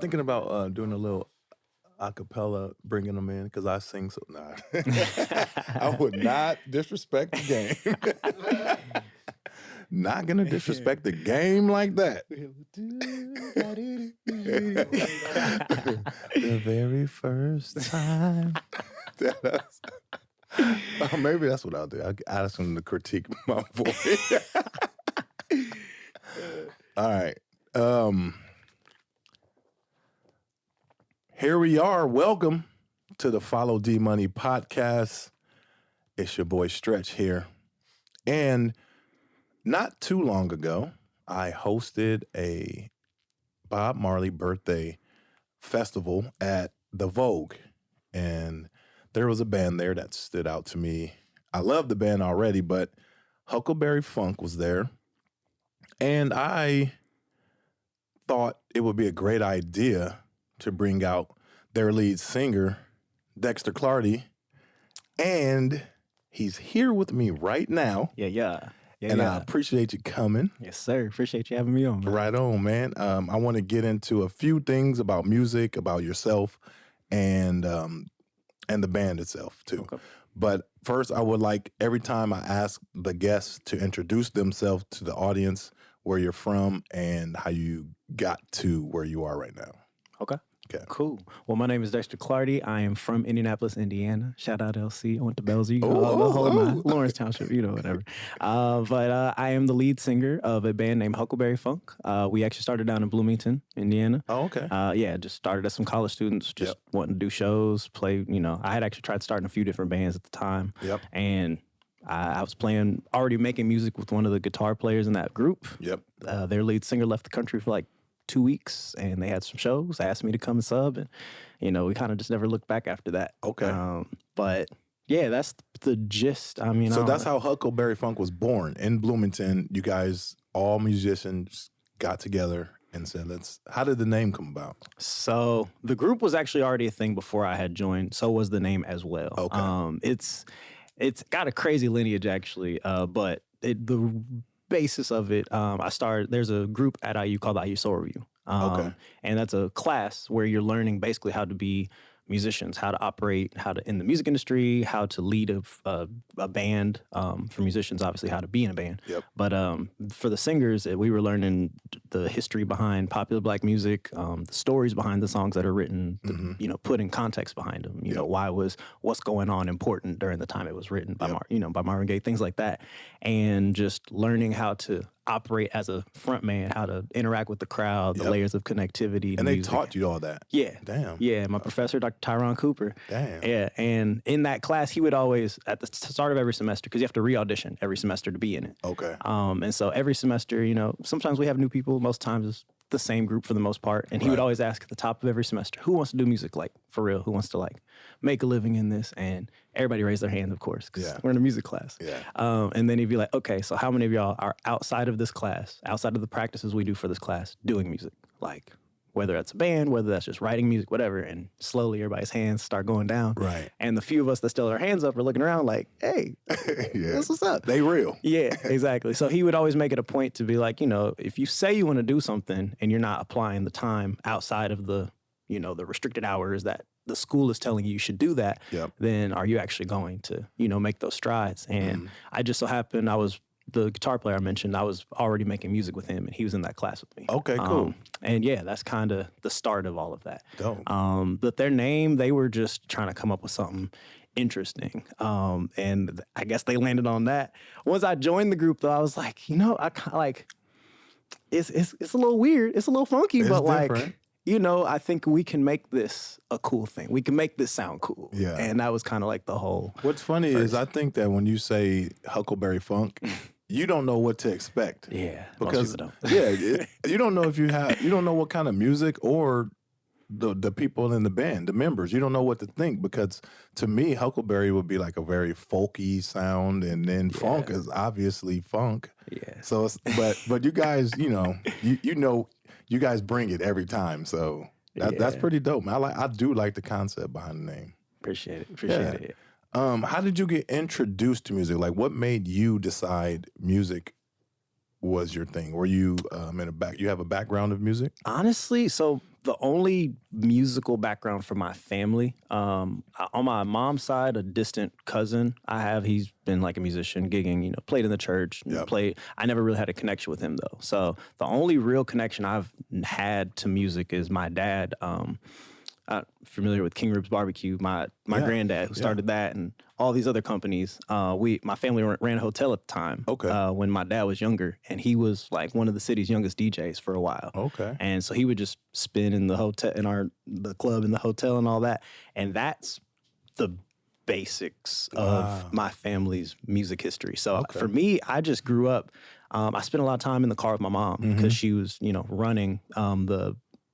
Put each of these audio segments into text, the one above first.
thinking about doing a little acapella, bringing them in because I sing so. Nah, I would not disrespect the game. Not gonna disrespect the game like that. The very first time. Maybe that's what I'll do. I'll ask them to critique my voice. All right. Here we are. Welcome to the Follow D Money podcast. It's your boy Stretch here. And not too long ago, I hosted a Bob Marley birthday festival at the Vogue. And there was a band there that stood out to me. I love the band already, but Huckleberry Funk was there. And I thought it would be a great idea to bring out their lead singer, Dexter Clardy. And he's here with me right now. Yeah, I appreciate you coming. Yes, sir. Appreciate you having me on, man. Right on, man. I want to get into a few things about music, about yourself, and the band itself, too. Okay. But first, I would like, every time I ask the guests to introduce themselves to the audience, where you're from, and how you got to where you are right now. Okay. Okay. Cool. Well, my name is Dexter Clardy. I am from Indianapolis, Indiana. Shout out LC. I went to Bellevue. Lawrence Township, whatever. But I am the lead singer of a band named Huckleberry Funk. We actually started down in Bloomington, Indiana. Oh, okay. Just started as some college students, just wanting to do shows, play, I had actually tried starting a few different bands at the time. Yep. And I was already making music with one of the guitar players in that group. Yep. Their lead singer left the country for like 2 weeks, and they had some shows, asked me to come and sub, and, we kind of just never looked back after that. Okay. But, yeah, that's the gist. So that's how Huckleberry Funk was born, in Bloomington. You guys, all musicians, got together and said, how did the name come about? So the group was actually already a thing before I had joined, so was the name as well. Okay. It's got a crazy lineage, actually, but the basis of it, there's a group at IU called the IU Soul Review. Okay. And that's a class where you're learning basically how to be musicians, how to operate, in the music industry, how to lead a band. For musicians, obviously, how to be in a band. Yep. But for the singers, we were learning the history behind popular Black music, the stories behind the songs that are written, putting context behind them. Why was what's going on important during the time it was written by by Marvin Gaye, things like that, and just learning how to operate as a front man, how to interact with the crowd, the layers of connectivity. And they taught you all that? Yeah. Damn. Yeah, my professor, Dr. Tyron Cooper. Damn. Yeah, and in that class, he would always, at the start of every semester, because you have to re-audition every semester to be in it. Okay. And so every semester, sometimes we have new people, most times it's the same group for the most part. And he would always ask at the top of every semester, who wants to do music, like, for real? Who wants to, make a living in this? And everybody raised their hand, of course, because we're in a music class. Yeah. And then he'd be like, okay, so how many of y'all are outside of this class, outside of the practices we do for this class, doing music? Like, whether that's a band, whether that's just writing music, whatever. And slowly everybody's hands start going down. Right. And the few of us that still have our hands up are looking around like, hey, what's up? They real. Yeah, exactly. So he would always make it a point to be like, if you say you want to do something and you're not applying the time outside of the, the restricted hours that the school is telling you should do that, then are you actually going to, make those strides? And I just so happened, the guitar player I mentioned, I was already making music with him, and he was in that class with me. Okay, cool. And yeah, that's kind of the start of all of that. Dope. But their name, they were just trying to come up with something interesting. And I guess they landed on that. Once I joined the group, though, I was like, I kind of it's a little weird. It's a little funky, it's but different. I think we can make this a cool thing. We can make this sound cool. Yeah. And that was kind of like the whole. What's funny is I think that when you say Huckleberry Funk, you don't know what to expect. Yeah. Because most people don't. you don't know you don't know what kind of music or the people in the band, the members, you don't know what to think, because to me, Huckleberry would be like a very folky sound, and then funk is obviously funk. Yeah. So, but you guys, you guys bring it every time. So that's pretty dope, man. I do like the concept behind the name. Appreciate it. How did you get introduced to music? Like, what made you decide music was your thing? Were you you have a background of music? Honestly, so the only musical background for my family, on my mom's side, a distant cousin he's been like a musician, gigging, played in the church, I never really had a connection with him though. So the only real connection I've had to music is my dad. Familiar with King Ribs Barbecue, my granddad who started that and all these other companies. My family ran a hotel at the time. Okay. When my dad was younger, and he was like one of the city's youngest DJs for a while. Okay. And so he would just spin in the hotel, the club in the hotel and all that. And that's the basics of my family's music history. So for me, I just grew up. I spent a lot of time in the car with my mom because she was, running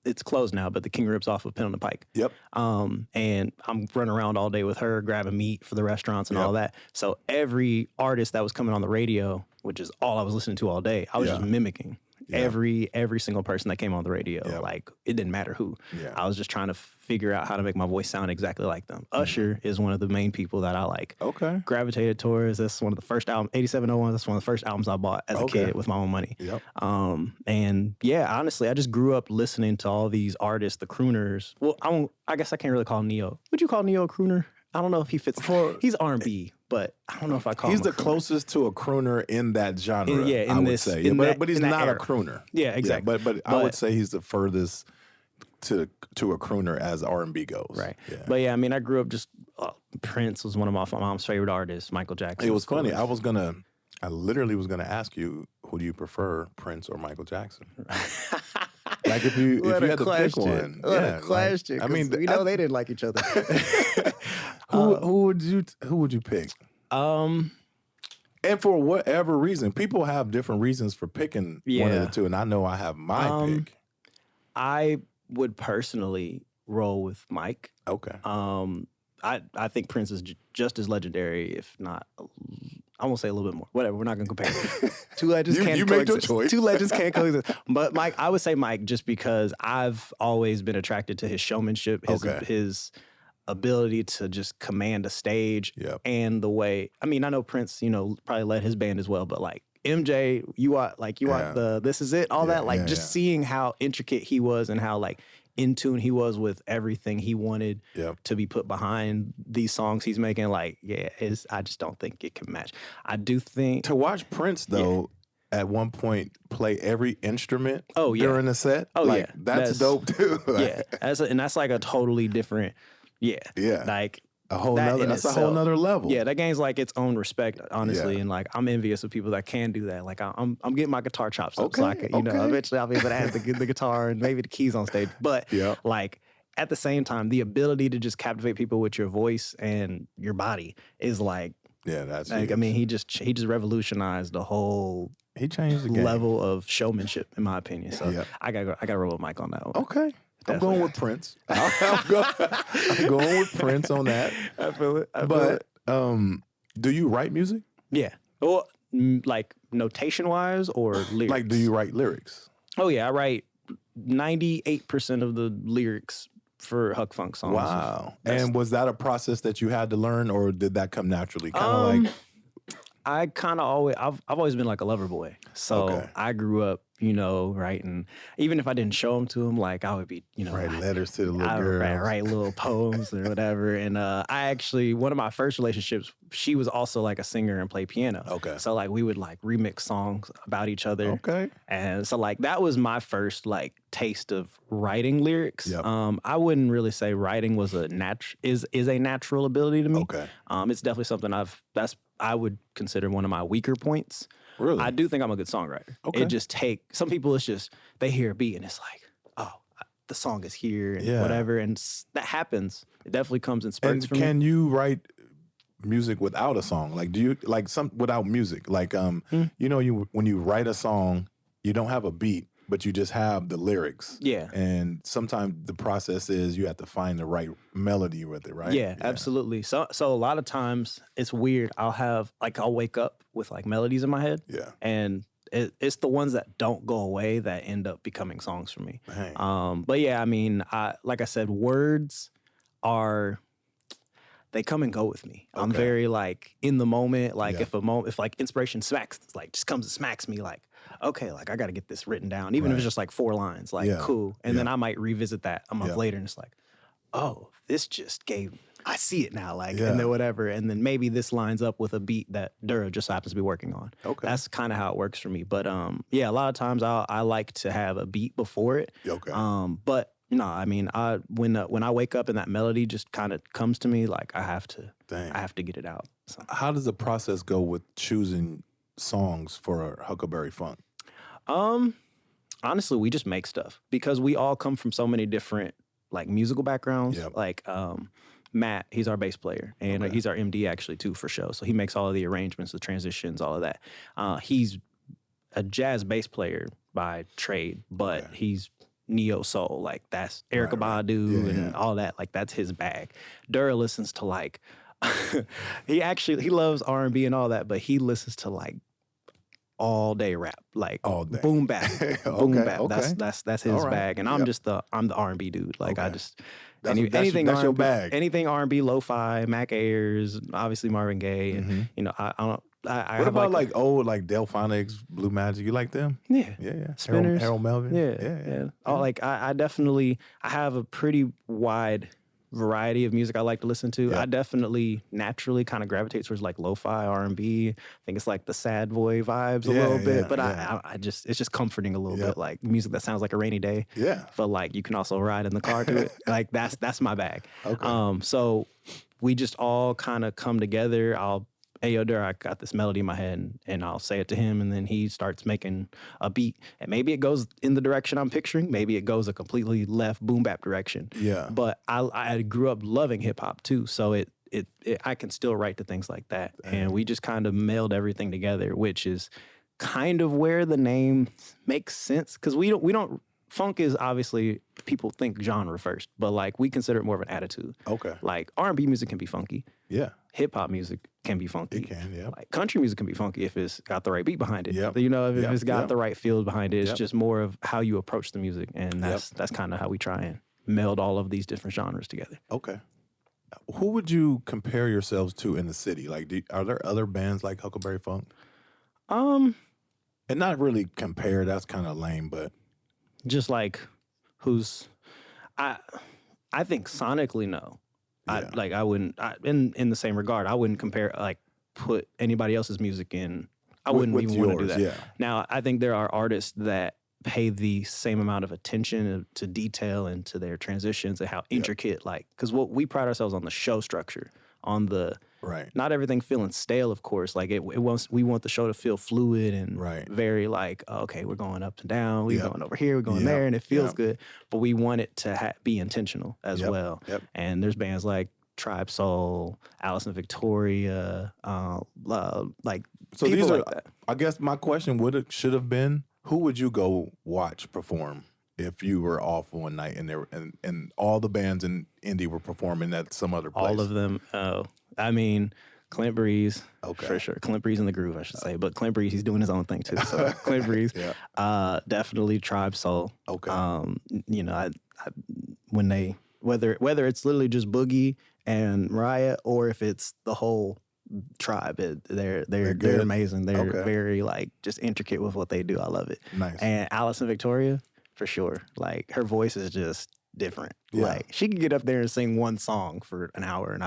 it's closed now, but the King Ribs off of Penn on the Pike. Yep. And I'm running around all day with her, grabbing meat for the restaurants and all that. So every artist that was coming on the radio, which is all I was listening to all day, I was just mimicking every single person that came on the radio. Like, it didn't matter who. I was just trying to figure out how to make my voice sound exactly like them. Usher is one of the main people that I like. Gravitated towards. That's one of the first albums, 8701. That's one of the first albums I bought as a kid with my own money. And yeah, honestly, I just grew up listening to all these artists, the crooners. Well, I guess I can't really call Neo. Would you call Neo a crooner? I don't know if he fits. He's R&B, but I don't know if I call him a crooner. He's the closest to a crooner in that genre, I would say. But he's not a crooner. Yeah, exactly. But I would say he's the furthest to a crooner as R&B goes. Right. Yeah. But yeah, I mean, I grew up just, Prince was one of my mom's favorite artists, Michael Jackson. It was funny. I literally was gonna ask you, who do you prefer, Prince or Michael Jackson? Like if you had to pick one. What a question. I mean, we know they didn't like each other. Who would you pick? And for whatever reason, people have different reasons for picking one of the two, and I know I have my pick. I would personally roll with Mike. Okay. I think Prince is just as legendary, if not, I won't say a little bit more. Whatever, we're not going to compare. Two legends can't coexist. Made your choice. Two legends can't coexist. But Mike, I would say Mike just because I've always been attracted to his showmanship, his ability to just command a stage and the way, I mean, I know Prince, probably led his band as well, but like MJ, you are the This Is It, all that, just seeing how intricate he was and how like in tune he was with everything he wanted to be put behind these songs he's making. Like, I just don't think it can match. I do think to watch Prince though, at one point play every instrument during a set. That's dope too. That's like a totally different. Like a whole nother level. Yeah, that gains like its own respect, honestly, and like I'm envious of people that can do that. Like I'm getting my guitar chops up, so I can, eventually I'll be able to add the guitar and maybe the keys on stage. But like at the same time, the ability to just captivate people with your voice and your body is like that's like huge. I mean he just revolutionized the whole. He changed the game. Level of showmanship, in my opinion. So I got roll with Mike on that one. Okay. I'm going with Prince. I'm going with Prince on that. I feel it. But do you write music? Yeah. Well, like notation-wise or lyrics? Like, do you write lyrics? Oh, yeah. I write 98% of the lyrics for Huck Funk songs. Wow. And was that a process that you had to learn, or did that come naturally? Kind of like... I kind of always, I've always been like a lover boy. So I grew up, writing, even if I didn't show them to him, like I would be, write letters to the little girls. Write little poems or whatever. And I actually, one of my first relationships, she was also like a singer and played piano. Okay. So like we would like remix songs about each other. Okay. And so like that was my first like taste of writing lyrics. Yep. I wouldn't really say writing was a natural ability to me. Okay. It's definitely something I would consider one of my weaker points. Really? I do think I'm a good songwriter. Okay. It just some people, it's just, they hear a beat and it's like, the song is here and whatever. And that happens. It definitely comes in spurts for me. Can you write music without a song? Like, do you, like without music? Like, when you write a song, you don't have a beat, but you just have the lyrics. Yeah. And sometimes the process is you have to find the right melody with it, right? Yeah, absolutely. So a lot of times it's weird. I'll wake up with like melodies in my head. Yeah. And it's the ones that don't go away that end up becoming songs for me. But yeah, I mean, like I said, words they come and go with me. I'm very like in the moment. Like if like inspiration just comes and smacks me like, okay, like I got to get this written down, even if Right. it's just like 4 lines, like Yeah. cool. And then Yeah. I might revisit that a month Yeah. later and it's like, oh, this just gave, I see it now, like, Yeah. and then whatever. And then maybe this lines up with a beat that Dura just happens to be working on. Okay. That's kind of how it works for me. But yeah, a lot of times I like to have a beat before it. Okay. But no, I mean, when I wake up and that melody just kind of comes to me, like I have to get it out. So. How does the process go with choosing songs for Huckleberry Funk? Honestly, we just make stuff because we all come from so many different like musical backgrounds. Yep. Like Matt, he's our bass player, and Okay. he's our MD actually too for show. So he makes all of the arrangements, the transitions, all of that. He's a jazz bass player by trade, but Okay. he's neo soul. Like that's Erykah Right. Badu Yeah, and yeah. all that. Like that's his bag. Dura listens to like he loves R&B and all that, but he listens to like all day rap, like All day. boom bap, boom Okay, bap. okay. That's his All right. bag, and I'm the R&B dude. Like I Okay. just That's your R&B, bag. anything R&B, lo-fi, Mac Ayers, obviously Marvin Gaye, and you know I don't. I What have about like old like Delphonics, Blue Magic? You like them? yeah. Yeah. Spinners. Harold Melvin. Yeah. Oh, like I definitely I have a pretty wide variety of music I like to listen to. Yeah. I definitely naturally kind of gravitate towards like lo-fi R&B. I think it's like the sad boy vibes a Yeah, little bit, yeah, but yeah. I just it's just comforting a little Yeah. bit, like music that sounds like a rainy day. Yeah. But like you can also ride in the car to it. Like that's my bag. Okay. So we just all kind of come together. Hey, yo, Dura, I got this melody in my head, and I'll say it to him, and then he starts making a beat. And maybe it goes in the direction I'm picturing. Maybe it goes a completely left boom bap direction. Yeah. But I grew up loving hip hop too, so it I can still write to things like that. And we just kind of meld everything together, which is kind of where the name makes sense, because we don't. Funk is obviously, people think genre first, but like we consider it more of an attitude. Okay. Like R&B music can be funky. Yeah. Hip hop music can be funky. It can. Yeah. Like country music can be funky if it's got the right beat behind it. Yep. You know, if Yep. it's got Yep. the right feel behind it. It's Yep. just more of how you approach the music, and that's kind of how we try and meld all of these different genres together. Okay. Who would you compare yourselves to in the city? Like, are there other bands like Huckleberry Funk? Um, And not really compare. That's kind of lame, but just like I think sonically no. Yeah. I wouldn't in the same regard. I wouldn't compare, like put anybody else's music in. I wouldn't with even want to do yours, that. yeah. Now, I think there are artists that pay the same amount of attention to detail and to their transitions and how intricate, like, because what we pride ourselves on the show structure, on the right. not everything feeling stale, of course. Like we want the show to feel fluid and Right. very like, okay, we're going up and down, we're Yep. going over here, we're going Yep. there, and it feels Yep. good. But we want it to be intentional as Yep. well. Yep. And there's bands like Tribe Soul, Alice and Victoria, like So people these are, like that. I guess my question should have been, who would you go watch perform if you were off one night and all the bands in Indy were performing at some other place? All of them. I mean, Clint Breeze, Okay. for sure. Clint Breeze in the Groove, I should say. But Clint Breeze, he's doing his own thing too. So Clint Breeze, Yeah. definitely Tribe Soul. Okay. You know, when they whether it's literally just Boogie and Mariah, or if it's the whole tribe, they're good. amazing. They're Okay. very like just intricate with what they do. I love it. Nice. And Alice and Victoria, for sure. Like her voice is just different. Yeah. Like she could get up there and sing one song for an hour, and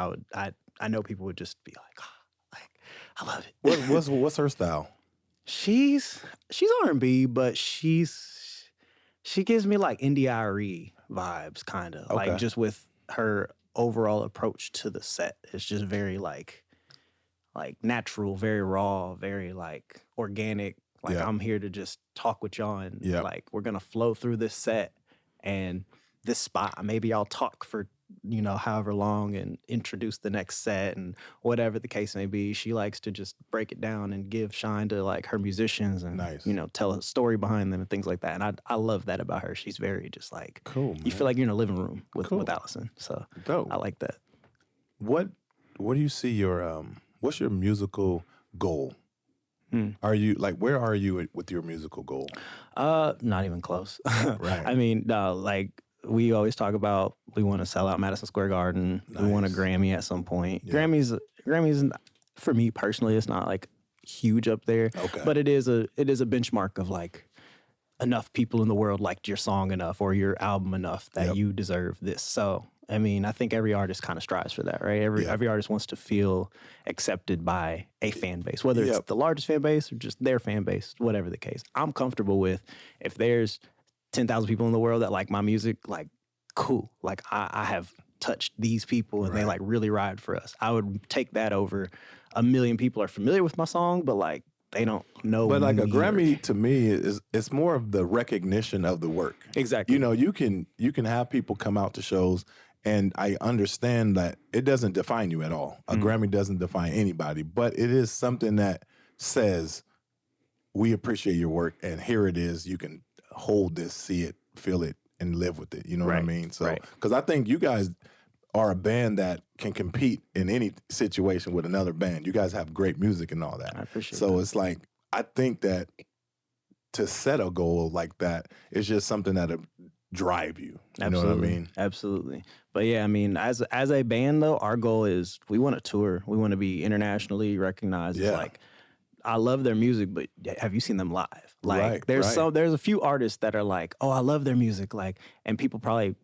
I know people would just be like, I love it. What's her style? She's R&B, but she gives me like Indie vibes, kind of Okay. like just with her overall approach to the set. It's just very like natural, very raw, very like organic. Like Yeah. I'm here to just talk with y'all, and Yeah. like we're gonna flow through this set and this spot. Maybe I'll talk for however long and introduce the next set and whatever the case may be. She likes to just break it down and give shine to like her musicians and Nice. tell a story behind them and things like that. And I love that about her. She's very just like Cool. you feel like you're in a living room with Cool. Allison. So Dope. I like that. What do you see what's your musical goal? Are you where are you with your musical goal? Not even close. Right. I mean, no, like we always talk about, we want to sell out Madison Square Garden. We want a Nice. Grammy at some point. Yeah. Grammys, for me personally, it's not like huge up there. Okay. But it is a benchmark of like enough people in the world liked your song enough or your album enough that you deserve this. So, I mean, I think every artist kind of strives for that, right? Every artist wants to feel accepted by a fan base, whether it's the largest fan base or just their fan base, whatever the case. I'm comfortable with if there's 10,000 people in the world that like my music, like, cool. Like, I have touched these people and they like really ride for us. I would take that over 1 million people are familiar with my song, but like, they don't know. But like a Grammy or, to me it's more of the recognition of the work. Exactly. You know, you can have people come out to shows, and I understand that it doesn't define you at all. A Grammy doesn't define anybody, but it is something that says we appreciate your work, and here it is. You can hold this, see it, feel it, and live with it. You know what I mean? So, because I think you guys are a band that can compete in any situation with another band. You guys have great music and all that. I appreciate so that. It's like, I think that to set a goal like that is just something that'll drive you. You know what I mean? Absolutely. But yeah, I mean, as a band though, our goal is we want to tour. We want to be internationally recognized. It's like, I love their music, but have you seen them live? Like there's a few artists that are like, oh, I love their music. Like, and people probably,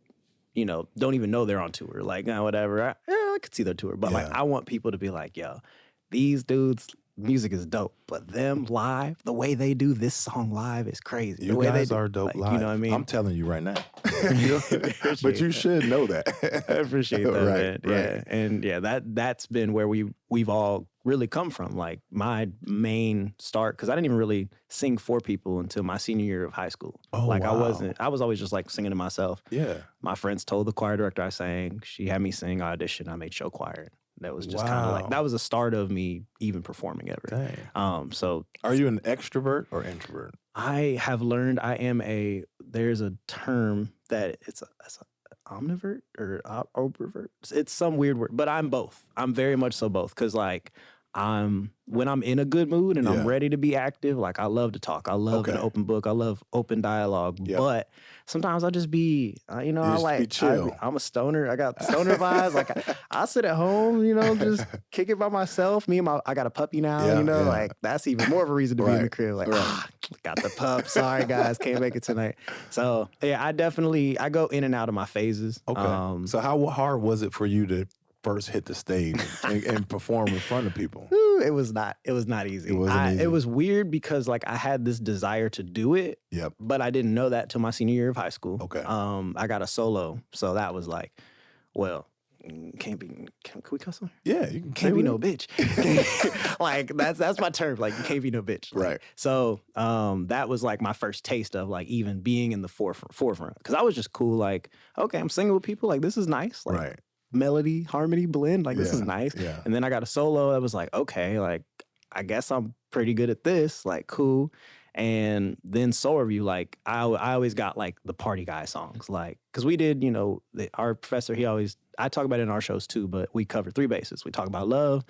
you know, don't even know they're on tour. Like, whatever. I could see their tour. But like, I want people to be like, yo, these dudes, music is dope. But them live, the way they do this song live is crazy. You guys are dope live. You know what I mean? I'm telling you right now. But you should know that. I appreciate that, man. Yeah. And yeah, that's been where we've all really come from. Like my main start, because I didn't even really sing for people until my senior year of high school. Oh, like wow. I was always just like singing to myself. Yeah. My friends told the choir director I sang. She had me sing, I auditioned, I made show choir. That was just kind of like, that was the start of me even performing ever. Dang. So are you an extrovert or introvert? I have learned there's a term that it's a omnivert or obrovert. It's some weird word, but I'm both. I'm very much so both. Cause like when I'm in a good mood and I'm ready to be active, like I love to talk. I love an open book. I love open dialogue. But sometimes I'll just be, I'm a stoner. I got stoner vibes. Like I sit at home, just kick it by myself. I got a puppy now, like that's even more of a reason to be in the crib. Like, got the pup. Sorry guys, can't make it tonight. So yeah, I go in and out of my phases. Okay. So how hard was it for you to first hit the stage and perform in front of people? It was not easy. It wasn't easy. It was weird because like I had this desire to do it, but I didn't know that till my senior year of high school. Okay. I got a solo, so that was like, well, can we cuss on here? Yeah, you can. Can't be no bitch. Like that's my term. Like you can't be no bitch. Right. So that was like my first taste of like even being in the forefront because I was just cool. Like okay, I'm singing with people. Like this is nice. Like, right. Melody, harmony, blend, like this is nice. Yeah. And then I got a solo that was like, okay, like I guess I'm pretty good at this, like cool. And then Soul Review, like I always got like the party guy songs, like because we did, our professor, I talk about it in our shows too, but we cover 3 bases. We talk about love,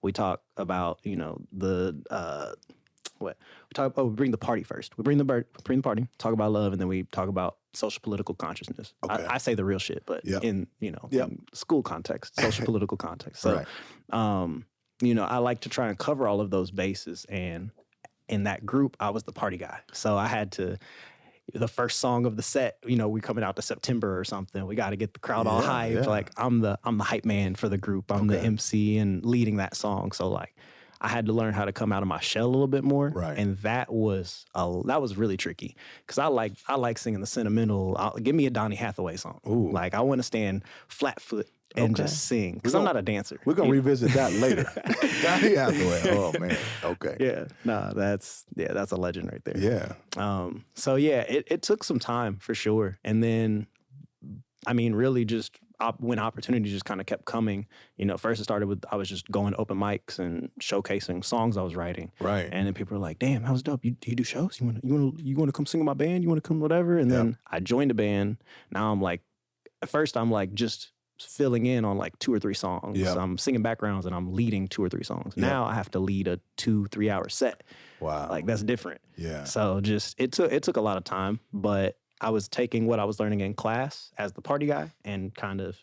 we talk about we bring the party first. We bring the party, talk about love, and then we talk about social political consciousness. Okay. I say the real shit, but in school context, social political context. So, I like to try and cover all of those bases. And in that group, I was the party guy. So I had to. The first song of the set, we coming out to September or something. We got to get the crowd all hyped. Yeah. Like I'm the hype man for the group. I'm the MC and leading that song. So like. I had to learn how to come out of my shell a little bit more, and that was really tricky because I like singing the sentimental. Give me a Donny Hathaway song. Ooh. Like I want to stand flat foot and just sing because I'm not a dancer. We're gonna revisit that later. Donny Hathaway. Oh man. Okay. Yeah. No, that's a legend right there. Yeah. So yeah, it took some time for sure, and then I mean, really just. When opportunity just kind of kept coming, first it started with I was just going to open mics and showcasing songs I was writing, right? And then people were like, "Damn, that was dope! You do shows? You want to come sing in my band? You want to come whatever?" And then I joined the band. Now I'm like, at first I'm like just filling in on like 2 or 3 songs. Yep. I'm singing backgrounds and I'm leading 2 or 3 songs. Yep. Now I have to lead a 2-3 hour set. Wow, like that's different. Yeah. So just it took a lot of time, but I was taking what I was learning in class as the party guy and kind of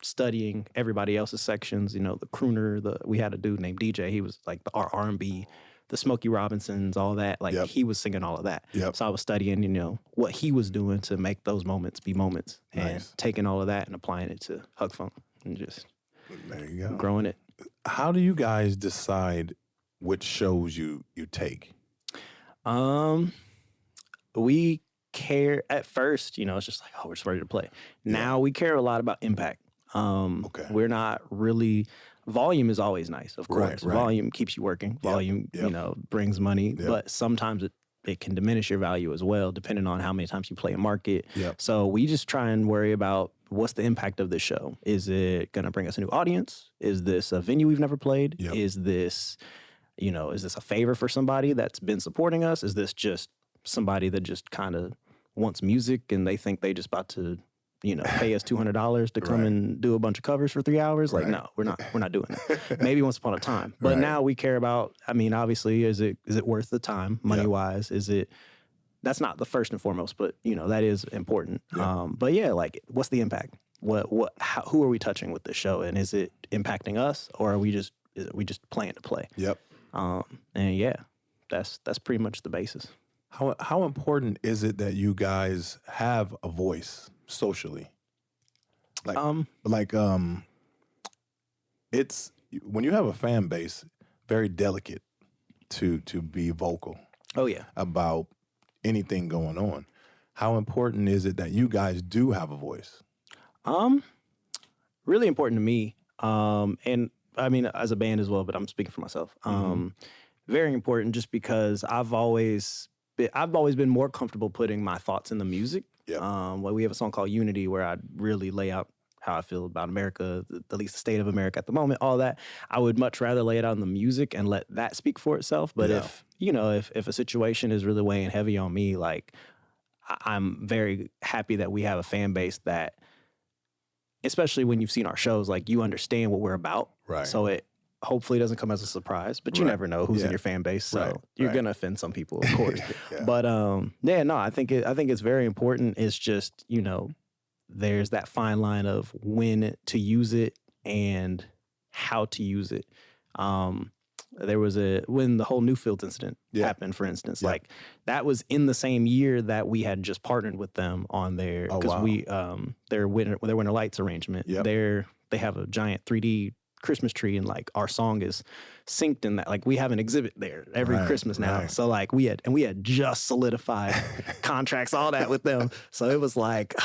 studying everybody else's sections. You know, the crooner. We had a dude named DJ. He was like our R&B, the Smokey Robinsons, all that. Like he was singing all of that. So I was studying, you know, what he was doing to make those moments be moments, and taking all of that and applying it to Huck Funk and just there you go, growing it. How do you guys decide which shows you take? We care at first, you know, it's just like, oh, we're just ready to play. Now we care a lot about impact. We're not really, volume is always nice, of course. Right. Volume keeps you working. Volume, you know, brings money, but sometimes it can diminish your value as well, depending on how many times you play a market. So we just try and worry about what's the impact of this show. Is it going to bring us a new audience? Is this a venue we've never played? Is this, you know, is this a favor for somebody that's been supporting us? Is this just somebody that just kind of wants music and they think they just about to, you know, pay us $200 to come and do a bunch of covers for 3 hours? Like, no, we're not doing that. Maybe once upon a time. But now we care about, I mean, obviously, is it worth the time, money-wise? Is it, that's not the first and foremost, but, you know, that is important. But yeah, like, what's the impact? Who are we touching with this show? And is it impacting us, or are we just playing to play? And yeah, that's pretty much the basis. How important is it that you guys have a voice socially? It's when you have a fan base, very delicate to be vocal. About anything going on. How important is it that you guys do have a voice? Really important to me. And I mean, as a band as well, but I'm speaking for myself. Very important, just because I've always been more comfortable putting my thoughts in the music. Well, we have a song called Unity where I really lay out how I feel about America, at least the state of America at the moment, all that. I would much rather lay it out in the music and let that speak for itself. But if a situation is really weighing heavy on me, like, I'm very happy that we have a fan base that, especially when you've seen our shows, like, you understand what we're about. So it hopefully doesn't come as a surprise, but you never know who's in your fan base. So you're going to offend some people, of course. But I think it's very important. It's just, you know, there's that fine line of when to use it and how to use it. There was when the whole Newfields incident happened, for instance, like, that was in the same year that we had just partnered with them on their, because their Winter Lights arrangement. They have a giant 3D Christmas tree, and like, our song is synced in that. Like, we have an exhibit there every Christmas now. So like, we had just solidified contracts, all that with them. So it was like,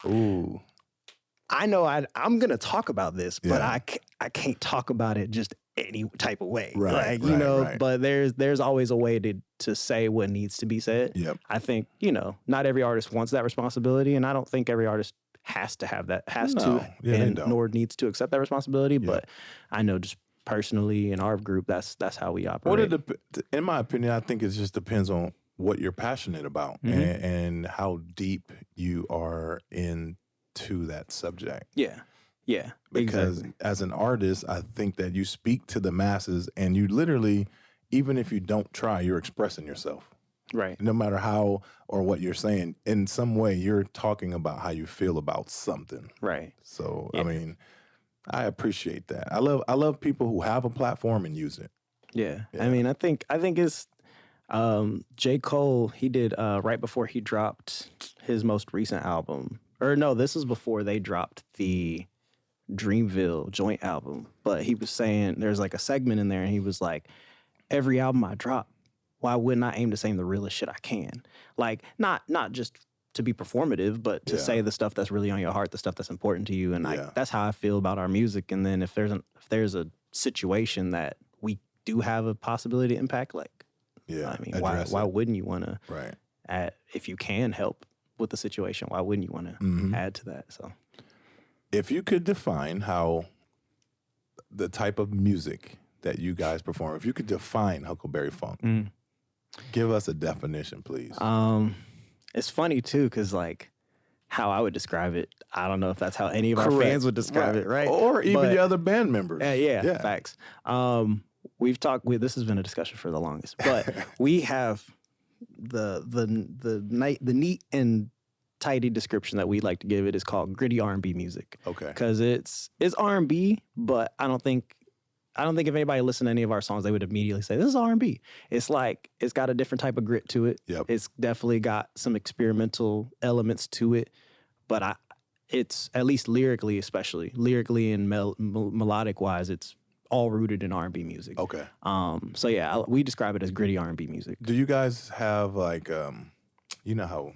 ooh, I know I'm gonna talk about this, but I can't talk about it just any type of way, But there's always a way to say what needs to be said. I think, you know, not every artist wants that responsibility, and I don't think every artist has to have that, nor needs to accept that responsibility. But I know, just personally in our group, that's how we operate. In my opinion, I think it just depends on what you're passionate about and how deep you are into that subject. Because as an artist, I think that you speak to the masses, and you literally, even if you don't try, you're expressing yourself. No matter how or what you're saying, in some way, you're talking about how you feel about something. So, I mean, I appreciate that. I love people who have a platform and use it. I mean, I think it's J. Cole. He did right before he dropped his most recent album. Or no, this was before they dropped the Dreamville joint album. But he was saying, there's like a segment in there, and he was like, every album I drop, why wouldn't I aim to say the realest shit I can? Like, not just to be performative, but to say the stuff that's really on your heart, the stuff that's important to you. And that's how I feel about our music. And then if there's a situation that we do have a possibility to impact, like, I mean, why wouldn't you want to, if you can help with the situation, why wouldn't you want to add to that? So, if you could define how the type of music that you guys perform, if you could define Huckleberry Funk, give us a definition, please. It's funny too, because like, how I would describe it, I don't know if that's how any of our fans would describe it, right? Or even the other band members. Facts. We've talked. This has been a discussion for the longest, but we have the neat and tidy description that we like to give it is called gritty R&B music. Okay. Because it's R&B, but I don't think if anybody listened to any of our songs, they would immediately say, this is R&B. It's like, it's got a different type of grit to it. Yep. It's definitely got some experimental elements to it. But it's, at least lyrically especially, lyrically and melodic-wise, it's all rooted in R&B music. Okay. So yeah, we describe it as gritty R&B music. Do you guys have like, you know how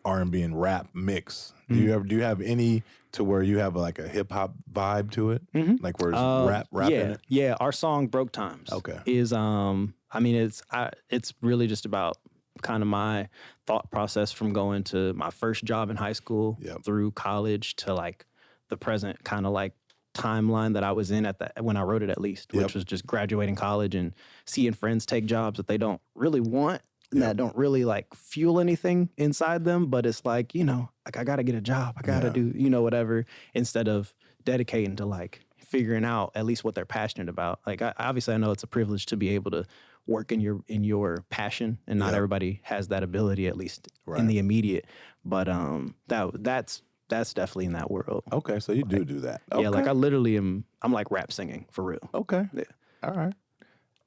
R&B and rap mix? Do you have any to where you have like a hip hop vibe to it? Mm-hmm. Like where it's rap in it? Yeah, our song "Broke Times" is I mean it's really just about kind of my thought process from going to my first job in high school through college to like the present kind of like timeline that I was in when I wrote it, at least, which was just graduating college and seeing friends take jobs that they don't really want. That don't really like fuel anything inside them, but it's like, you know, like I gotta get a job, I gotta do, you know, whatever, instead of dedicating to like figuring out at least what they're passionate about. Like obviously I know it's a privilege to be able to work in your passion, and not everybody has that ability, at least in the immediate. But that's definitely in that world. Okay, so you do that. Okay. Yeah, like I'm like rap singing for real. Okay. Yeah. All right.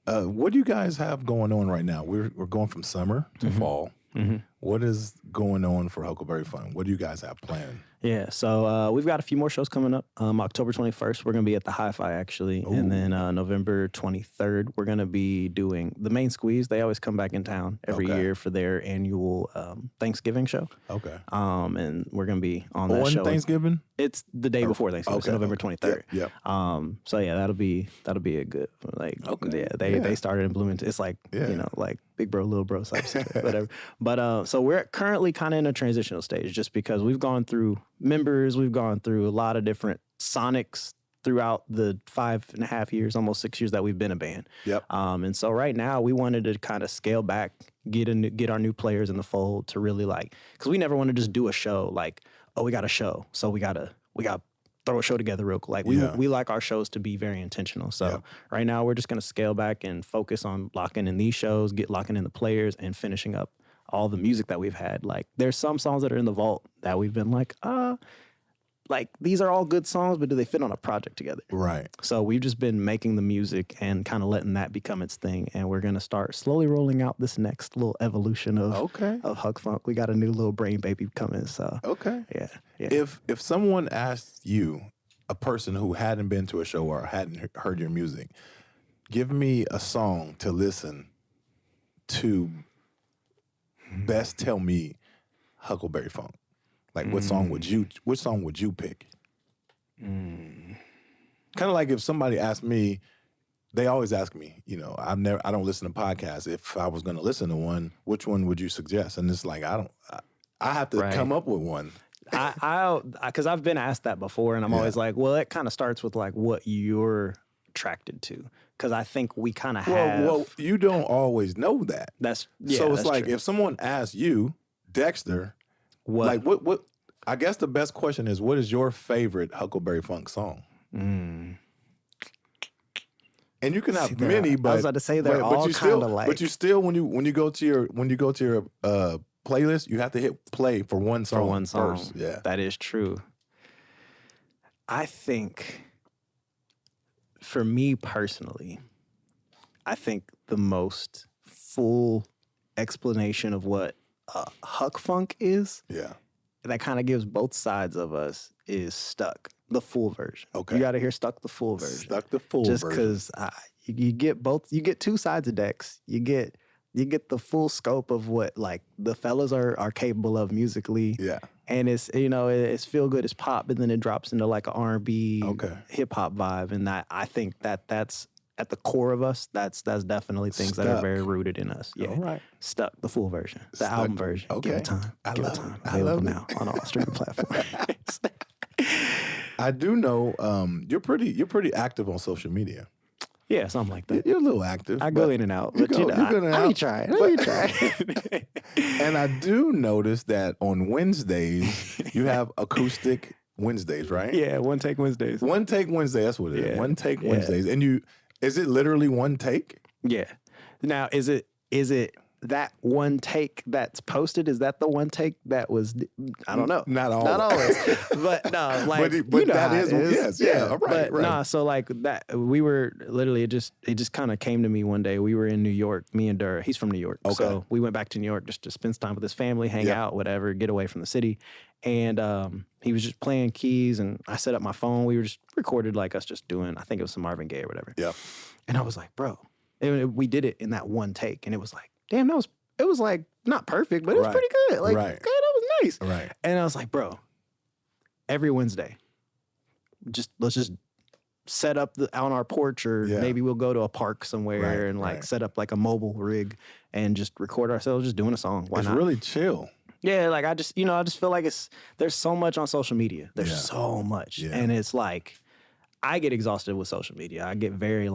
What do you guys have going on right now? We're going from summer to fall. Mm-hmm. What is going on for Huckleberry Funk? What do you guys have planned? Yeah, so we've got a few more shows coming up. October 21st, we're going to be at the Hi-Fi, actually. Ooh. And then November 23rd, we're going to be doing the Main Squeeze. They always come back in town every year for their annual Thanksgiving show. Okay. And we're going to be on that show. On Thanksgiving? It's the day before Thanksgiving, so November 23rd. Yep. So yeah, that'll be a good, like, they started in Bloomington. It's like, you know, like big bro, little bro, whatever. But so we're currently kind of in a transitional stage, just because we've gone through members, we've gone through a lot of different sonics throughout the 5.5 years, almost 6 years that we've been a band. Yep. And so right now we wanted to kind of scale back, get our new players in the fold to really like, because we never want to just do a show like, oh, we got a show, so we got throw a show together real quick. Like we like our shows to be very intentional. So right now we're just going to scale back and focus on locking in these shows, locking in the players, and finishing up all the music that we've had. Like there's some songs that are in the vault that we've been like these are all good songs, but do they fit on a project together? Right. So we've just been making the music and kind of letting that become its thing. And we're going to start slowly rolling out this next little evolution of Huck Funk. We got a new little brain baby coming. So yeah. If someone asked you, a person who hadn't been to a show or hadn't heard your music, give me a song to listen to, best tell me Huckleberry Funk. Like which song would you pick? Kind of like if somebody asked me, they always ask me, you know, I don't listen to podcasts. If I was going to listen to one, which one would you suggest? And it's like, I have to come up with one. Because I've been asked that before, and I'm always like, well, it kind of starts with like what you're attracted to. Because I think we kind of have. Well, you don't always know that. So it's like, true. if someone asks you, Dexter, what? I guess the best question is, what is your favorite Huckleberry Funk song? And you can have many, but I was about to say they're all kind of like. But you still, when you go to your playlist, you have to hit play for one song. First. Yeah, that is true. I think, for me personally, I think the most full explanation of what Huck Funk is, that kind of gives both sides of us, is Stuck, the full version. Okay, you got to hear Stuck, the full version. Stuck, the full version. Just because you get both, you get two sides of Dex. You get the full scope of what like the fellas are capable of musically. Yeah. And it's, you know, it's feel good, it's pop, but then it drops into like an R&B hip hop vibe. And that, I think that's at the core of us. That's definitely things that are very rooted in us. Yeah. All right. Stuck, the full version, the album version. Okay. Give it time. Give it time. Available now on all streaming platforms. I do know you're pretty active on social media. Yeah, something like that. You're a little active. I go in and out, but I be trying. And I do notice that on Wednesdays, you have acoustic Wednesdays, right? Yeah, One Take Wednesdays. One Take Wednesday, that's what it is. One Take Wednesdays. And is it literally one take? Yeah. Now, is it that one take that's posted, is that the one take that was, I don't know. Not always. Not always. But no, like, but you know that how is, it is. yes, yeah, right, But right. nah, so like that, we were literally, it just kind of came to me one day. We were in New York, me and Durr, he's from New York. Okay. So we went back to New York just to spend time with his family, hang out, whatever, get away from the city. And he was just playing keys, and I set up my phone. We were just recorded like us just doing, I think it was some Marvin Gaye or whatever. Yeah. And I was like, bro, and we did it in that one take. And it was like, damn, it was like not perfect, but it was pretty good. Like, okay, that was nice. Right. And I was like, bro, every Wednesday, let's just set up on our porch, or maybe we'll go to a park somewhere and like set up like a mobile rig and just record ourselves just doing a song. Why not? It's really chill. Yeah, like I just feel like there's so much on social media. There's so much. Yeah. And it's like, I get exhausted with social media. I get very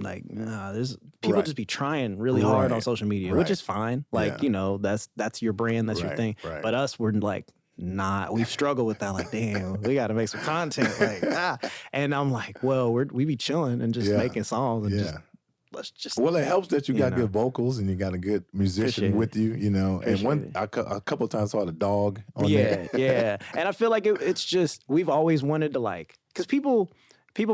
there's people just be trying really hard on social media, which is fine. Like, you know, that's your brand, that's your thing. Right. But us, we're like, nah, we've struggled with that. Like, damn, we got to make some content. Like, And I'm like, well, we be chilling and just making songs and just, let's just. Well, it helps that you got good vocals and you got a good musician with you, you know. And a couple of times I saw the dog on there. Yeah. And I feel like it's just, we've always wanted to like, because people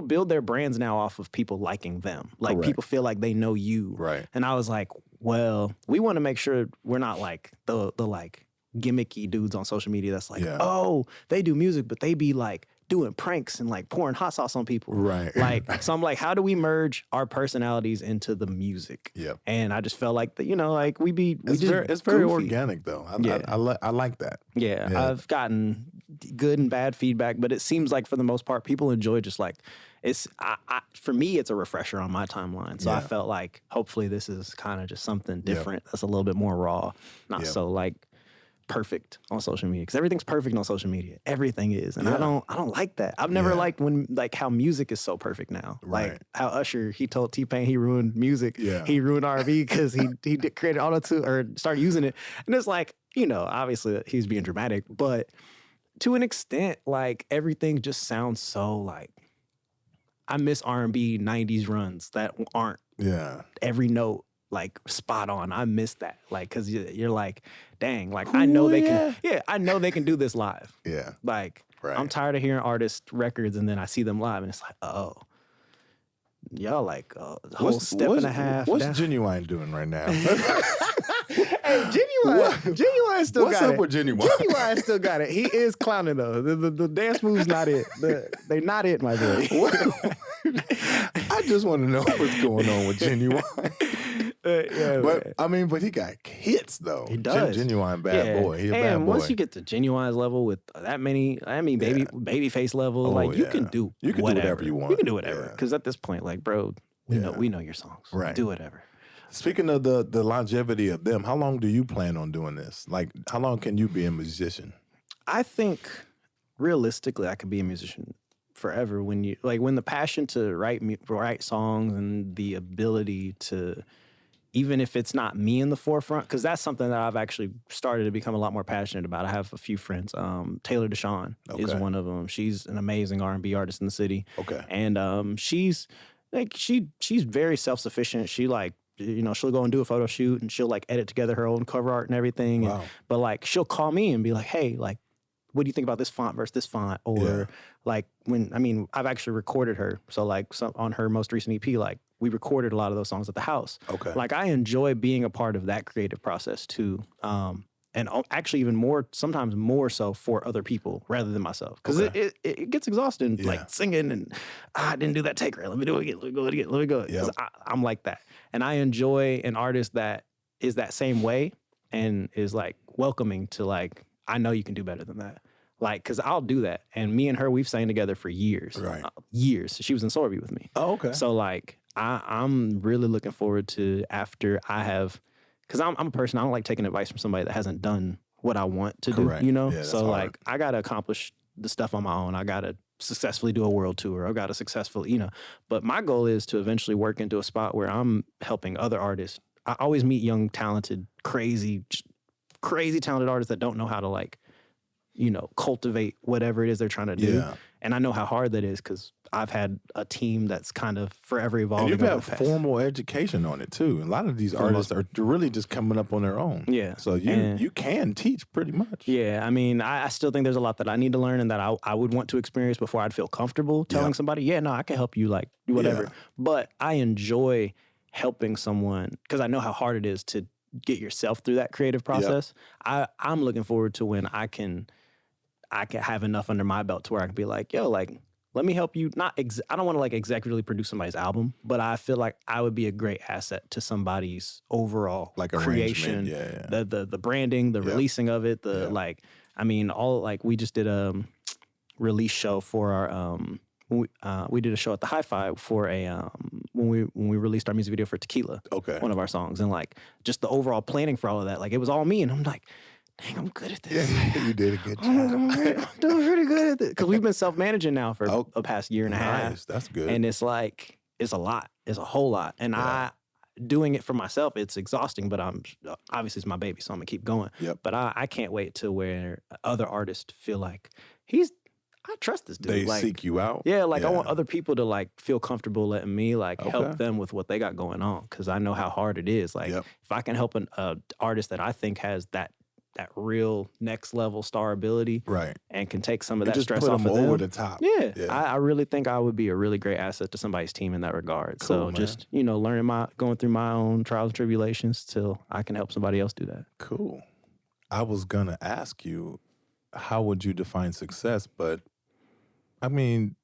build their brands now off of people liking them. Like, people feel like they know you. Right. And I was like, well, we want to make sure we're not like the like gimmicky dudes on social media that's like, oh, they do music, but they be like doing pranks and like pouring hot sauce on people. Right. Like, so I'm like, how do we merge our personalities into the music? Yep. And I just felt like that, you know, like it's very organic though. I like that. Yeah. I've gotten good and bad feedback, but it seems like for the most part, people enjoy just like, for me, it's a refresher on my timeline. So I felt like hopefully this is kind of just something different that's a little bit more raw, not so like perfect on social media, because everything's perfect on social media. Everything is, and I don't like that. I've never liked when like how music is so perfect now. Like how Usher, he told T-Pain he ruined music. He ruined R&B because he created auto-tune or started using it, and it's like, you know, obviously he's being dramatic, but to an extent, like everything just sounds so like, I miss R&B 90s runs that aren't every note like spot on. I miss that. Like, cause you're like, dang, like I know they can, I know they can do this live. Yeah. Like, I'm tired of hearing artist records and then I see them live and it's like, oh, y'all like a whole step and a half. What's down. Genuine doing right now? Hey, Genuine still What's got it. up with Genuine? Genuine still got it. He is clowning though. The dance move's not it. They not it, my boy. I just want to know what's going on with Genuine. But he got hits though. He does. Genuine bad boy. He a bad boy. Once you get to Genuine's level with that many, baby face level, you can do whatever you want. You can do whatever. Because at this point, like, bro, we know your songs. Right. Do whatever. Speaking of the longevity of them, how long do you plan on doing this? Like, how long can you be a musician? I think realistically, I could be a musician forever. When the passion to write songs and the ability to, even if it's not me in the forefront, because that's something that I've actually started to become a lot more passionate about. I have a few friends. Taylor Deshawn is one of them. She's an amazing R&B artist in the city. Okay, and she's very self-sufficient. She like, you know, she'll go and do a photo shoot and she'll like edit together her own cover art and everything. Wow. But like, she'll call me and be like, hey, like, what do you think about this font versus this font? Or like I've actually recorded her. So like on her most recent EP, like we recorded a lot of those songs at the house. Okay. Like I enjoy being a part of that creative process too. And actually even more, sometimes more so for other people rather than myself. Because it gets exhausting, like singing and I didn't do that take right. Let me do it again. Let me go. Because I'm like that. And I enjoy an artist that is that same way and is like welcoming to like, I know you can do better than that. Like, because I'll do that. And me and her, we've sang together for years. Right. Years. She was in Sorby with me. Oh, okay. So like, I'm really looking forward to after I have... Because I'm a person, I don't like taking advice from somebody that hasn't done what I want to do, you know? So, like, I got to accomplish the stuff on my own. I got to successfully do a world tour. I got to successfully, you know. But my goal is to eventually work into a spot where I'm helping other artists. I always meet young, talented, crazy talented artists that don't know how to, like, cultivate whatever it is they're trying to do. Yeah. And I know how hard that is because I've had a team that's kind of forever evolving. And you've had formal education on it too. A lot of these artists are really just coming up on their own. Yeah. So you can teach pretty much. Yeah. I mean, I still think there's a lot that I need to learn and that I would want to experience before I'd feel comfortable telling somebody, I can help you, like, whatever. Yeah. But I enjoy helping someone because I know how hard it is to get yourself through that creative process. Yep. I'm looking forward to when I can have enough under my belt to where I can be like, yo, like, let me help you. I don't want to like executively produce somebody's album, but I feel like I would be a great asset to somebody's overall like creation, the branding, the releasing of it, we just did a release show for our we did a show at the Hi-Fi for a when we released our music video for Tequila, one of our songs, and like just the overall planning for all of that, like it was all me, and I'm like, dang, I'm good at this. Yeah, you did a good job. I'm doing pretty good at this. Because we've been self-managing now for the past year and a half. That's good. And it's like, it's a lot. It's a whole lot. And doing it for myself, it's exhausting, but obviously it's my baby, so I'm going to keep going. Yep. But I can't wait to where other artists feel like, I trust this dude. They like, seek you out. Yeah, like I want other people to like feel comfortable letting me like help them with what they got going on. Because I know how hard it is. Like if I can help an artist that I think has that real next level star ability, right, and can take some of that just stress put off them of them over the top. Yeah. I really think I would be a really great asset to somebody's team in that regard. Cool, so man. Just going through my own trials and tribulations till I can help somebody else do that. Cool. I was gonna ask you, how would you define success? But I mean,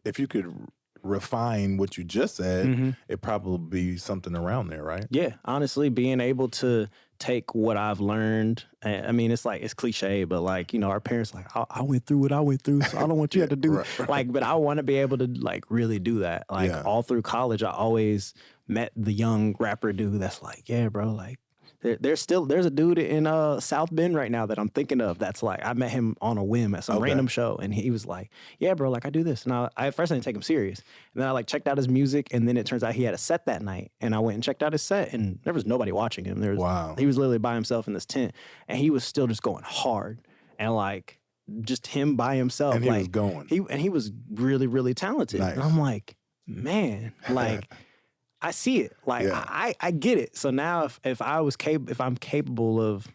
if you could refine what you just said, it'd probably be something around there, right? Yeah, honestly, being able to take what I've learned. I mean, it's like, it's cliche, but like, our parents like, I went through what I went through, so I don't want you to have to do right. Like, but I want to be able to like really do that. Like all through college, I always met the young rapper dude that's like, yeah, bro, like there's a dude in South Bend right now that I'm thinking of that's like, I met him on a whim at some random show, and he was like, yeah, bro, like I do this. And I at first I didn't take him serious. And then I like checked out his music, and then it turns out he had a set that night, and I went and checked out his set, and there was nobody watching him. He was literally by himself in this tent, and he was still just going hard, and like just him by himself. And he was going. He was really, really talented. Nice. And I'm like, man, like I see it. Like I get it. So now if I'm capable of,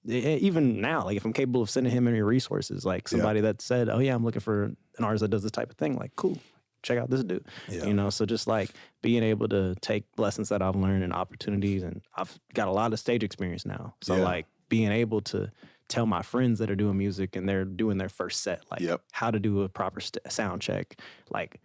even now, like if I'm capable of sending him any resources, like somebody that said, oh yeah, I'm looking for an artist that does this type of thing, like cool, check out this dude. So just like being able to take lessons that I've learned and opportunities, and I've got a lot of stage experience now. So like being able to tell my friends that are doing music and they're doing their first set, like how to do a proper sound check, like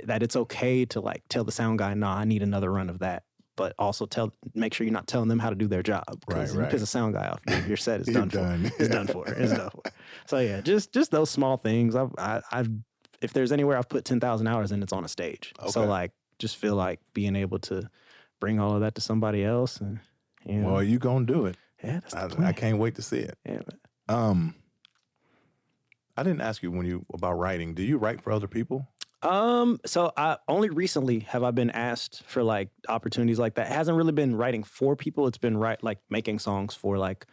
that it's okay to like tell the sound guy, no, I need another run of that. But also make sure you're not telling them how to do their job. Because you piss a sound guy off, your set is done for. It's done for. It's done for. So yeah, just those small things. I've if there's anywhere I've put 10,000 hours in, it's on a stage. So like, just feel like being able to bring all of that to somebody else. And well, you gonna do it. Yeah, I can't wait to see it. Yeah. I didn't ask you about writing. Do you write for other people? So I only recently have I been asked for like opportunities like that. It hasn't really been writing for people. It's been like making songs for like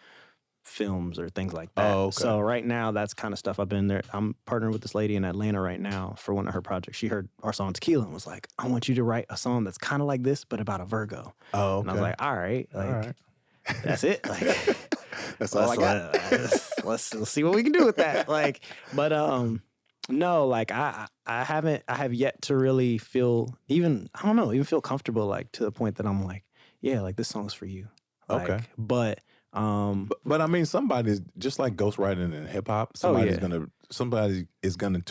films or things like that. Oh, okay. So right now, that's kind of stuff I've been there. I'm partnering with this lady in Atlanta right now for one of her projects. She heard our song Tequila and was like, I want you to write a song that's kind of like this, but about a Virgo. Oh, okay. And I was like, all right. That's it. Like, that's all I got. Let's see what we can do with that. Like, but no, like I have yet to really feel even feel comfortable like to the point that I'm like, yeah, like this song's for you. Like, okay. But I mean, somebody's just like ghostwriting in hip hop. Somebody is gonna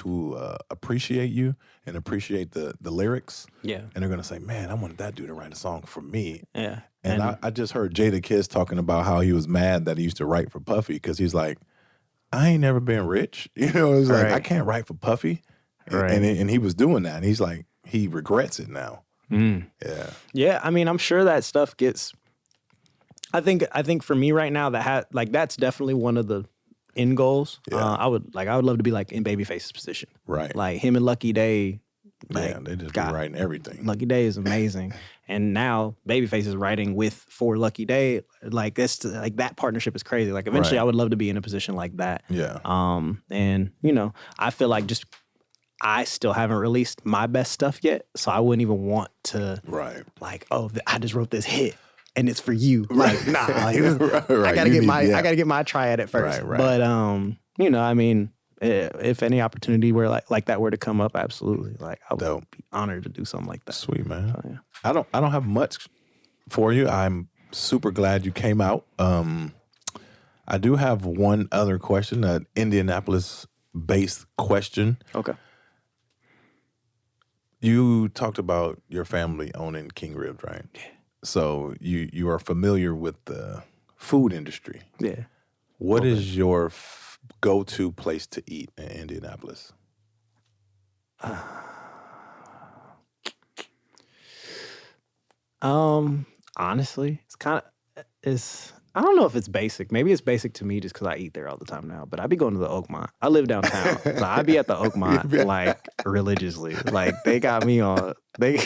appreciate you and appreciate the lyrics. Yeah. And they're gonna say, man, I wanted that dude to write a song for me. Yeah. And I just heard Jada Kiss talking about how he was mad that he used to write for Puffy because he's like, I ain't never been rich. It was like, I can't write for Puffy. Right. And he was doing that. And he's like, he regrets it now. Mm. Yeah. Yeah. I mean, I'm sure that stuff gets, I think for me right now, that's definitely one of the end goals. Yeah. I would love to be like in Babyface's position. Right. Like him and Lucky Day Like, Yeah, they just be writing everything. Lucky Day is amazing. And now Babyface is writing for Lucky Day. Like it's like that partnership is crazy. Like eventually I would love to be in a position like that. Yeah. And you know, I feel like I still haven't released my best stuff yet. So I wouldn't even want to like, oh, I just wrote this hit and it's for you. Like, nah, like, I gotta get my try at it first. Right. But you know, I mean, if any opportunity where like that were to come up, absolutely. Like I would be honored to do something like that. Sweet, man. So, yeah. I don't have much for you. I'm super glad you came out. I do have one other question, an Indianapolis-based question. Okay. You talked about your family owning King Ribs, right? Yeah. So you are familiar with the food industry. Yeah. What is your go-to place to eat in Indianapolis? Honestly, I don't know if it's basic. Maybe it's basic to me just because I eat there all the time now. But I be going to the Oakmont. I live downtown, so I be at the Oakmont like religiously. Like they got me on. I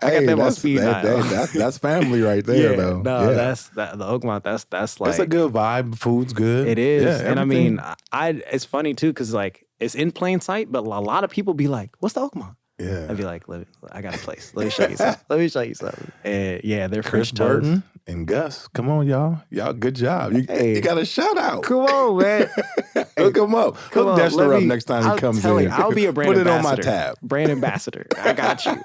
got them on speed dial. That's family right there, yeah, though. No, that's the Oakmont. That's like it's a good vibe. Food's good. It is, yeah, and I mean, it's funny too because like it's in plain sight, but a lot of people be like, "What's the Oakmont?" Yeah, I'd be like, I got a place. Let me show you something. Let me show you something. And yeah, they're Chris French Burton toast. and Gus. Come on, y'all. Y'all, good job. You got a shout out. Come on, man. Hook him up. Hook Dexter up next time he comes in. I'll be a brand Put ambassador. Put it on my tab. Brand ambassador. I got you.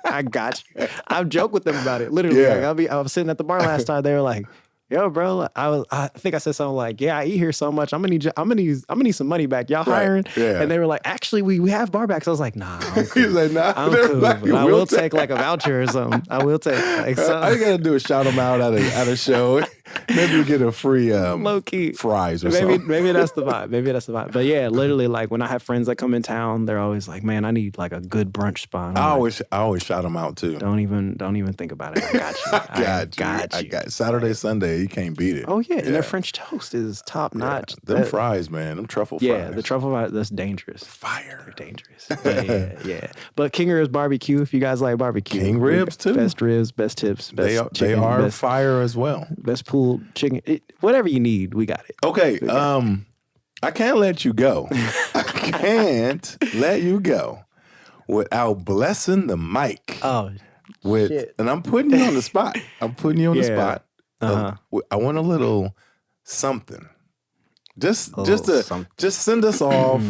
I've joked with them about it. Literally, like, I was sitting at the bar last time. They were like, "Yo, bro," I think I said something like, "Yeah, I eat here so much. I'm gonna need some money back. Y'all hiring?" Yeah. And they were like, "Actually, we have bar backs." I was like, "Nah, I'm cool. He's like, "Nah, I'm cool. like, I will take like a voucher or something. I will take like something." All you gotta do is shout them out at a show. Maybe you get a free low key fries or something. Maybe that's the vibe. But yeah, literally, like when I have friends that come in town, they're always like, "Man, I need like a good brunch spot." I always shout them out too. Don't even think about it. I got you. I got you. Saturday, Sunday, you can't beat it. Oh yeah, and their French toast is top notch. Them fries, man, them truffle fries. Yeah, the truffle fries, that's dangerous. Fire. They're dangerous. But yeah. But King Ribs barbecue, if you guys like barbecue. King Ribs too. Best ribs, best tips, best they are fire as well. Best pulled chicken. Whatever you need, we got it. Okay, I can't let you go. I can't let you go without blessing the mic. Oh, shit. And I'm putting you on the spot. I'm putting you on the spot. Uh-huh. I want a little something. Just send us off.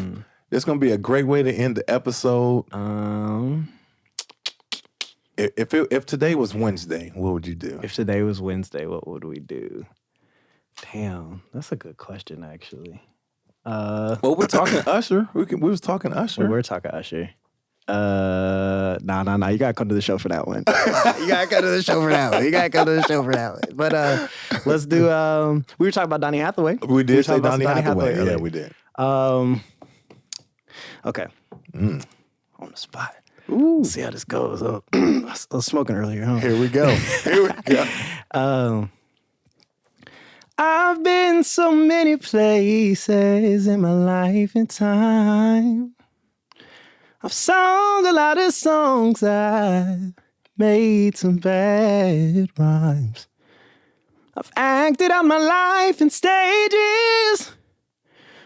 It's gonna be a great way to end the episode. If today was Wednesday, what would you do? If today was Wednesday, what would we do? Damn, that's a good question, actually. Well, we're talking Usher. We was talking Usher. We're talking Usher. Nah. You gotta come to the show for that one. You gotta come to the show for that one. But let's do. We were talking about Donny Hathaway. We did say Donny Hathaway. Yeah, we did. Okay. On the spot. Ooh. See how this goes. I was smoking earlier. Huh? Here we go. I've been so many places in my life and time. I've sung a lot of songs, I've made some bad rhymes. I've acted out my life in stages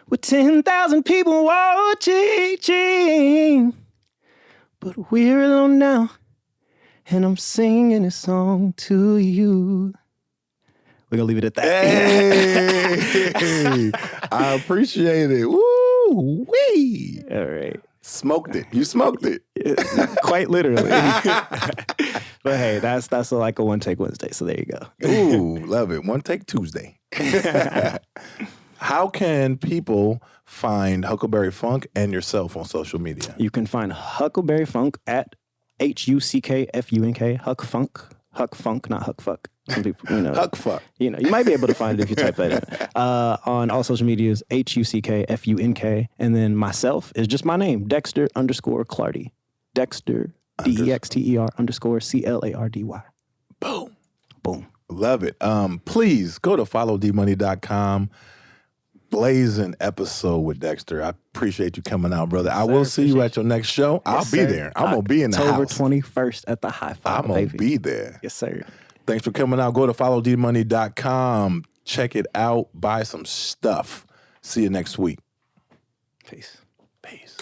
with 10,000 people watching. But we're alone now, and I'm singing a song to you. We're going to leave it at that. Hey, I appreciate it. Woo wee. All right. Smoked it. You smoked it. Quite literally. But hey, that's like a One Take Wednesday, so there you go. Ooh, love it. One Take Tuesday. How can people find Huckleberry Funk and yourself on social media? You can find Huckleberry Funk at HUCKFUNK, Huck Funk. Huck Funk, not Huck Fuck. Some people, Huck Fuck. You might be able to find it if you type that in. On all social medias, HUCKFUNK. And then myself is just my name, Dexter _Clardy. Dexter, DEXTER _CLARDY. Boom. Love it. Please go to followdmoney.com. blazing episode with Dexter. I appreciate you coming out, brother. I will see you at your next show. I'll be there. I'm going to be in the October house. 21st at the High Five, I'm going to be there. Yes, sir. Thanks for coming out. Go to followdmoney.com. Check it out. Buy some stuff. See you next week. Peace. Peace.